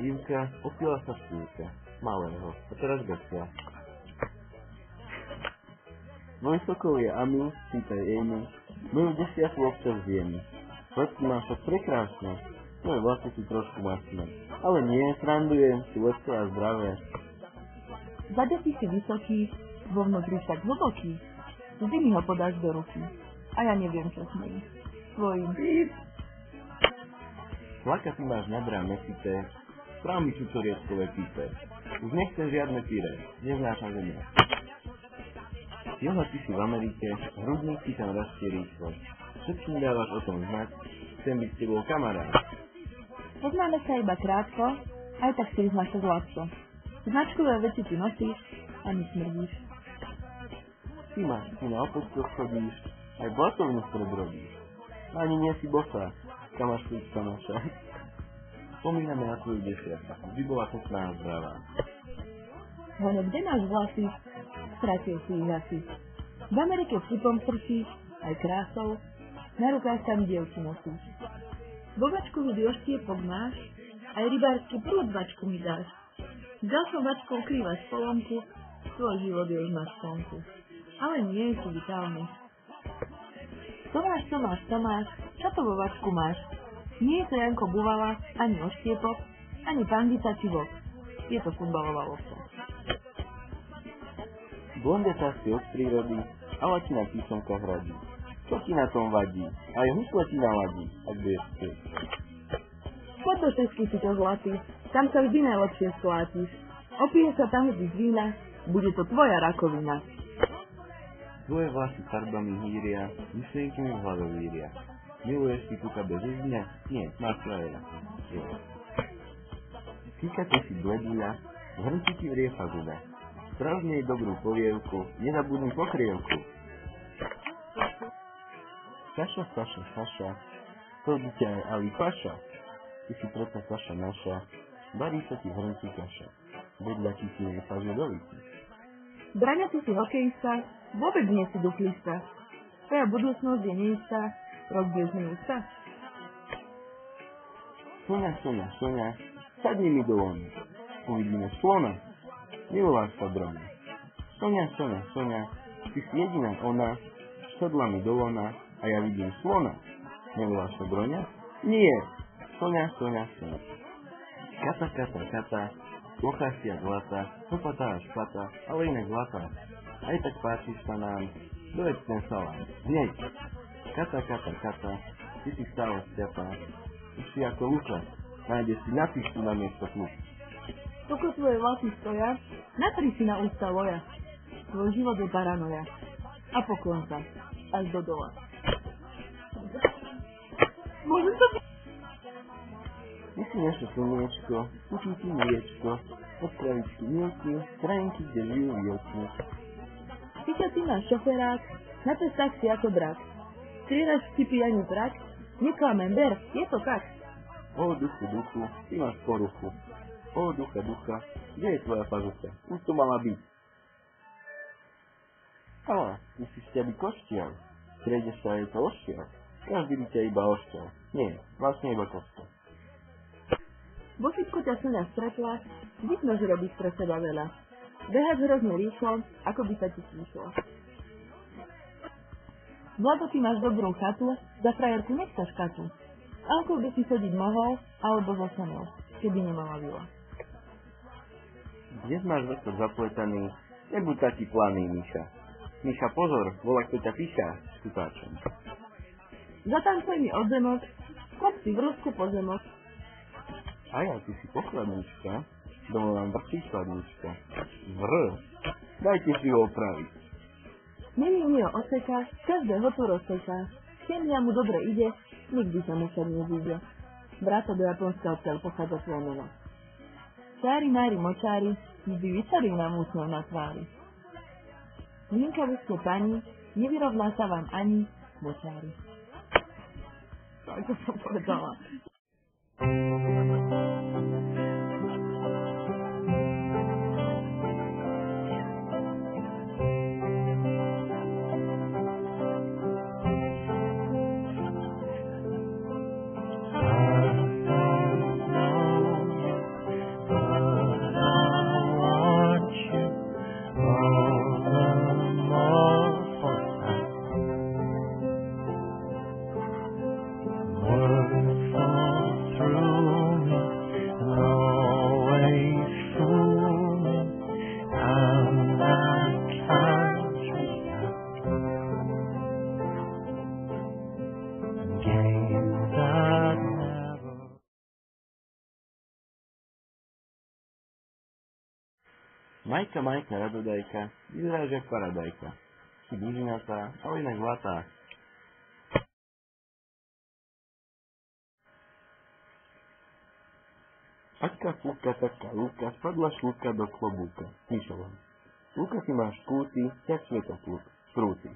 Ivka, opila sa Stívka, malého, a teraz Becia. Môj sokol je Ami, čítaj Amy, moju desiatu občas zjem. Vlasky mám však prekrásne, moje vlasy sú trošku masné. Ale nie, srandujem, sú leské a zdravé. Za deti si vysoký, vo vnútri však hlboký. Vždy mi ho podáš do ruky. A ja neviem, čo s ním. Svojím. Plakaty máš nadrá mesité, správ mi čučorieckové pípe. Už nechcem žiadne píre, neznášam zemia. Joha, ty si v Amerike, hrudník ti tam rastie rýchlo. Všetkým dávaš o tom znať, chcem byť s tebou kamarát. Poznáme sa iba krátko, aj tak si vyznáš sa zlatko. Značkové veci ty nosíš a mi smrdíš. Ty na opočkoch chodíš, aj blatovňu vpred robíš. Ani nie si bosá, kamašlička naša. Spomíname na tvoju desiatu, vždy bola pekná a zdravá. Hone, kde máš vlasy? Stratil si ich asi. V Amerike vtipom strčíš, aj krásou, na rukách tam dievku nosíš. Bobačku vždy oštiepok máš, aj rybársky prúdvačku mi dáš. S ďalšou vačkou krývaš polomku, svoj život je už na sklonku. Ale nie si vitálny. Tomáš, šatovú vačku máš. Nie je to Janko Buvala, ani oštiepok, ani pandita či vok. Je to futbalová lopta. Blondetá si od prírody, ale ti na písomkách radí. Čo ti na tom vadí? Aj husle ti naladí, ak budeš chcieť. Poď do Česky si to zlatý, tam sa vždy najlepšie sklátiš. Opije sa tam vždy z vína, bude to tvoja rakovina. Tvoje vlasy farbami hýria, myšlienky mi v hlave víria. Miluješ si kuka bez uzňa? Nie, máš frajera. Kýkate si bleduľa, v hrnci ti vrie fazuda. Sprav z nej dobrú polievku, nezabudni pokrievku. Saša, to dieťa je Ali Paša. Ty si preto Saša naša, barí sa ti v hrnci kaša. Vedľa ti si je fazudovitý. Braňa, ty si hokejista, vôbec nie si duchlista. Tvoja budúcnosť je neistá, rok bez neistá. Soňa, sadni mi do lona. Uvidíme slona. Milováš sa drona. Soňa, ty si jediná ona, sadla mi do lona a ja vidím slona. Milováš sa droňa? Nie. Soňa. Kata, plochá si jak zlata, popatá až pata, ale inak zlatá. Aj tak páčiš sa nám, dojeď ten salám. Hneď. Kata, ty si stále sťatá. Už si ako Luka, nájdeš si napíšu na miesto klub. Toko tvoje vlasy stoja, natri si na ústa loja. Tvoj život je paranoja. A poklon sa, až do dola. Môžem to... Ty si naše slniečko, učí ti mliečko, od kravičky milky, krajinky, kde žijú výočky. Ty máš šoferák, na cestách si ako drak. Strieľaš vtipy ani trak, neklamem, ber, je to tak. O duchu, ty máš poruchu. O ducha, kde je tvoja pazucha? Už to mala byť. Ale, ty si šťavý koštiaľ, prejdeš sa aj to ošťaľ. Každý by ťa iba ošťaľ. Nie, vlastne iba kostiaľ. Vo všetko ťa Soňa stretla, vidno, že robíš pre seba veľa. Beháš hrozne rýchlo, ako by sa ti slyšlo. Vlado, ty máš dobrú chatu, za frajerku nechceš katu. Ankou by si chodiť mohol, alebo so Soňou, keby nemala vila. Dnes máš vektor zapletaný, nebuď taký planý, Miša. Miša, pozor, volá, kto ťa píša, skutáčom. Zatancuj mi od zemok, kop si vrúsku po zemok. A ja, ty si pokladnička, domov nám vrčí skladnička. Dajte si ho opraviť. Není mi ho oseká, každého tu rozseká. Chemia mu dobre ide, nikdy sa mu sa nezíde. Vráta do Japonska, odkiaľ pochádza tvoja meno. Čári, mári, močári, vždy vyčarujú nám úsmev na tvári. Hlinkavú pani, nevyrovná sa vám ani močári. Tak to som povedala. Majka, Majka, radodajka, vyzeráš jak paradajka. Si dužinatá, ale inak zlatá. Aťka, fúka, taká lúka, spadla šlúka do klobúka. Píšovam. Lúka si máš kúty, jak svetosľúk, sprúci.